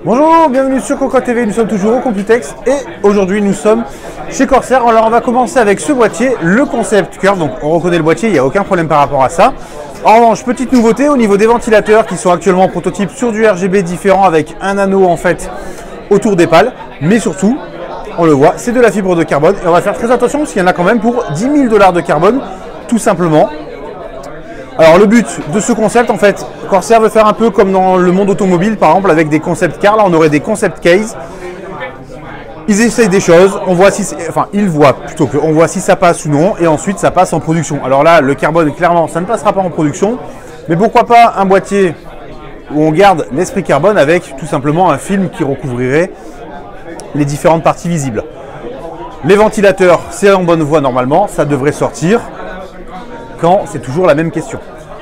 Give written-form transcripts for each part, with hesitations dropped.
Bonjour, bienvenue sur Cocotte TV, nous sommes toujours au Computex et aujourd'hui nous sommes chez Corsair. Alors on va commencer avec ce boîtier, le Concept Curve, donc on reconnaît le boîtier, il n'y a aucun problème par rapport à ça. En revanche, petite nouveauté au niveau des ventilateurs qui sont actuellement en prototype sur du RGB différent avec un anneau en fait autour des pales, mais surtout, on le voit, c'est de la fibre de carbone et on va faire très attention parce qu'il y en a quand même pour 10 000 $ de carbone, tout simplement. Alors le but de ce concept, en fait, Corsair veut faire un peu comme dans le monde automobile, par exemple avec des concept cars. Là, on aurait des concept case. Ils essayent des choses, on voit si, enfin, ils voient plutôt que, on voit si ça passe ou non, et ensuite ça passe en production. Alors là, le carbone, clairement, ça ne passera pas en production, mais pourquoi pas un boîtier où on garde l'esprit carbone avec tout simplement un film qui recouvrirait les différentes parties visibles. Les ventilateurs, c'est en bonne voie normalement, ça devrait sortir. Quand c'est toujours la même question.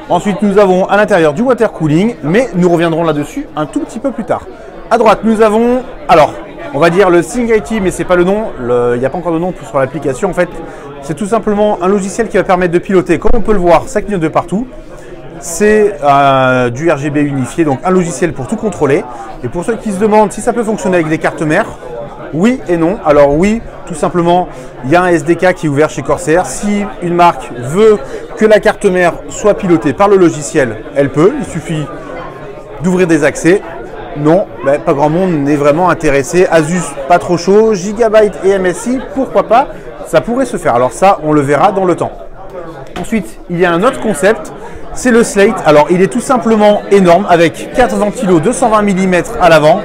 Ensuite, nous avons à l'intérieur du water cooling, mais nous reviendrons là-dessus un tout petit peu plus tard. À droite, nous avons, alors, on va dire le SingIT, mais c'est pas le nom, il n'y a pas encore de nom sur l'application. En fait, c'est tout simplement un logiciel qui va permettre de piloter. Comme on peut le voir, ça clignote de partout. C'est du RGB unifié, donc un logiciel pour tout contrôler. Et pour ceux qui se demandent si ça peut fonctionner avec des cartes mères, oui et non. Alors oui, tout simplement, il y a un SDK qui est ouvert chez Corsair. Si une marque veut que la carte mère soit pilotée par le logiciel, elle peut. Il suffit d'ouvrir des accès. Non, ben, pas grand monde n'est vraiment intéressé. Asus, pas trop chaud. Gigabyte et MSI, pourquoi pas? Ça pourrait se faire. Alors ça, on le verra dans le temps. Ensuite, il y a un autre concept. C'est le Slate. Alors, il est tout simplement énorme avec 4 ventilos 220 mm à l'avant,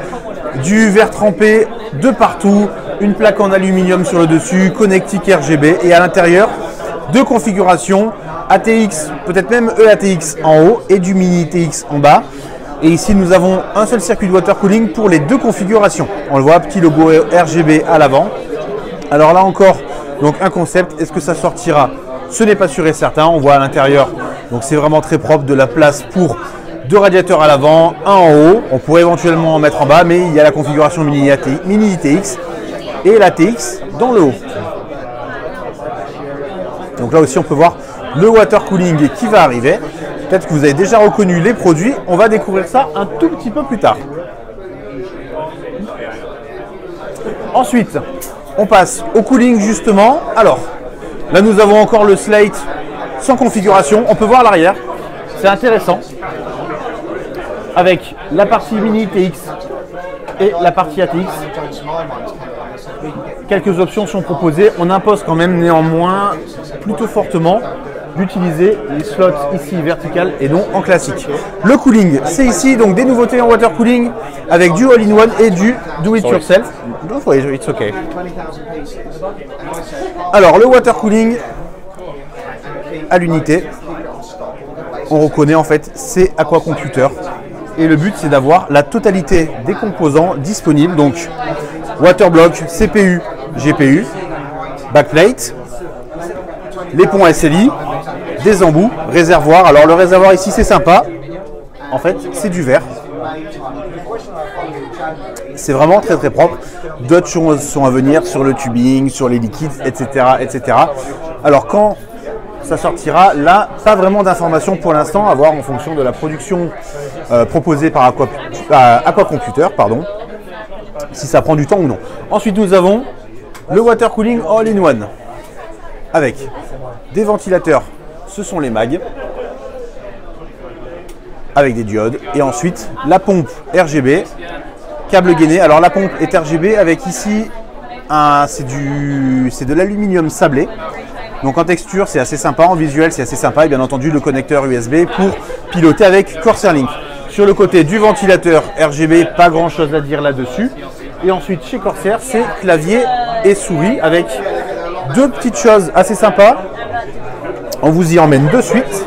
du verre trempé de partout, une plaque en aluminium sur le dessus, connectique RGB et à l'intérieur, deux configurations ATX, peut-être même EATX en haut et du mini TX en bas. Et ici, nous avons un seul circuit de water cooling pour les deux configurations. On le voit, petit logo RGB à l'avant. Alors là encore, donc un concept. Est-ce que ça sortira? Ce n'est pas sûr et certain. On voit à l'intérieur, donc c'est vraiment très propre, de la place pour deux radiateurs à l'avant, un en haut. On pourrait éventuellement en mettre en bas, mais il y a la configuration mini ITX et l'ATX dans le haut. Donc là aussi, on peut voir le water cooling qui va arriver. Peut-être que vous avez déjà reconnu les produits. On va découvrir ça un tout petit peu plus tard. Ensuite, on passe au cooling justement. Alors, là, nous avons encore le Slate sans configuration. On peut voir l'arrière. C'est intéressant. Avec la partie mini TX et la partie ATX. Quelques options sont proposées. On impose quand même néanmoins plutôt fortement d'utiliser les slots ici verticales et non en classique. Le cooling, c'est ici donc des nouveautés en water cooling avec du all-in-one et du do-it-yourself. It's okay. Alors le water cooling à l'unité, on reconnaît en fait c'est Aquacomputer. Et le but, c'est d'avoir la totalité des composants disponibles. Donc, waterblock, CPU, GPU, backplate, les ponts SLI, des embouts, réservoir. Alors, le réservoir ici, c'est sympa. En fait, c'est du verre. C'est vraiment très, très propre. D'autres choses sont à venir sur le tubing, sur les liquides, etc., etc. Alors, quand ça sortira, là, pas vraiment d'informations pour l'instant, à voir en fonction de la production proposée par Aquacomputer, pardon, si ça prend du temps ou non. Ensuite, nous avons le water cooling all-in-one avec des ventilateurs, ce sont les mags, avec des diodes, et ensuite la pompe RGB, câble gainé. Alors la pompe est RGB avec ici, c'est de l'aluminium sablé. Donc en texture, c'est assez sympa, en visuel, c'est assez sympa. Et bien entendu, le connecteur USB pour piloter avec Corsair Link. Sur le côté du ventilateur RGB, pas grand chose à dire là-dessus. Et ensuite, chez Corsair, c'est clavier et souris avec deux petites choses assez sympas. On vous y emmène de suite.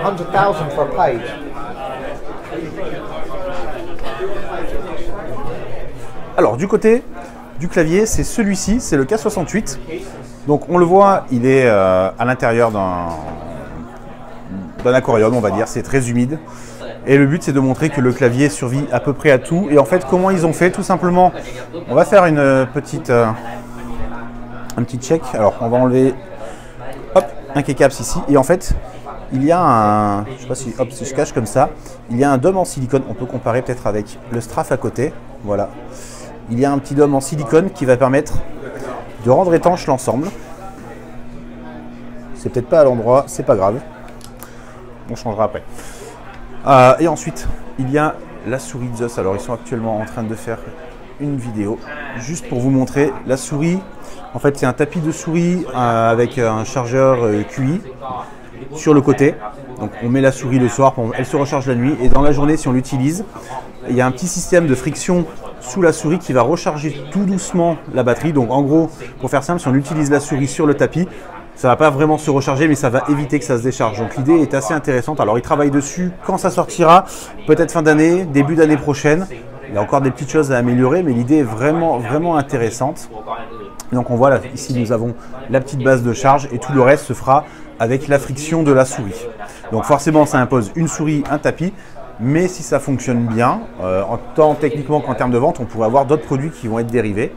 100,000 for a page. Alors du côté du clavier, c'est celui-ci, c'est le K68. Donc on le voit, il est à l'intérieur d'un aquarium, on va dire, c'est très humide. Et le but, c'est de montrer que le clavier survit à peu près à tout. Et en fait, comment ils ont fait? Tout simplement, on va faire un petit check. Alors, on va enlever hop, un keycaps ici. Et en fait, il y a un, je sais pas si, hop, si je cache comme ça, il y a un dôme en silicone. On peut comparer peut-être avec le Straff à côté. Voilà. Il y a un petit dôme en silicone qui va permettre de rendre étanche l'ensemble. C'est peut-être pas à l'endroit, c'est pas grave. On changera après. Et ensuite, il y a la souris Zeus. Alors, ils sont actuellement en train de faire une vidéo juste pour vous montrer la souris. En fait, c'est un tapis de souris avec un chargeur QI sur le côté. Donc, on met la souris le soir, elle se recharge la nuit. Et dans la journée, si on l'utilise, il y a un petit système de friction sous la souris qui va recharger tout doucement la batterie. Donc, en gros, pour faire simple, si on utilise la souris sur le tapis, ça ne va pas vraiment se recharger, mais ça va éviter que ça se décharge. Donc l'idée est assez intéressante. Alors ils travaillent dessus quand ça sortira, peut-être fin d'année, début d'année prochaine. Il y a encore des petites choses à améliorer, mais l'idée est vraiment intéressante. Donc on voit là, ici nous avons la petite base de charge et tout le reste se fera avec la friction de la souris. Donc forcément ça impose une souris, un tapis, mais si ça fonctionne bien, tant techniquement qu'en termes de vente, on pourrait avoir d'autres produits qui vont être dérivés.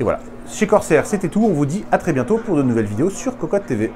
Et voilà. Chez Corsair, c'était tout. On vous dit à très bientôt pour de nouvelles vidéos sur Cocotte TV.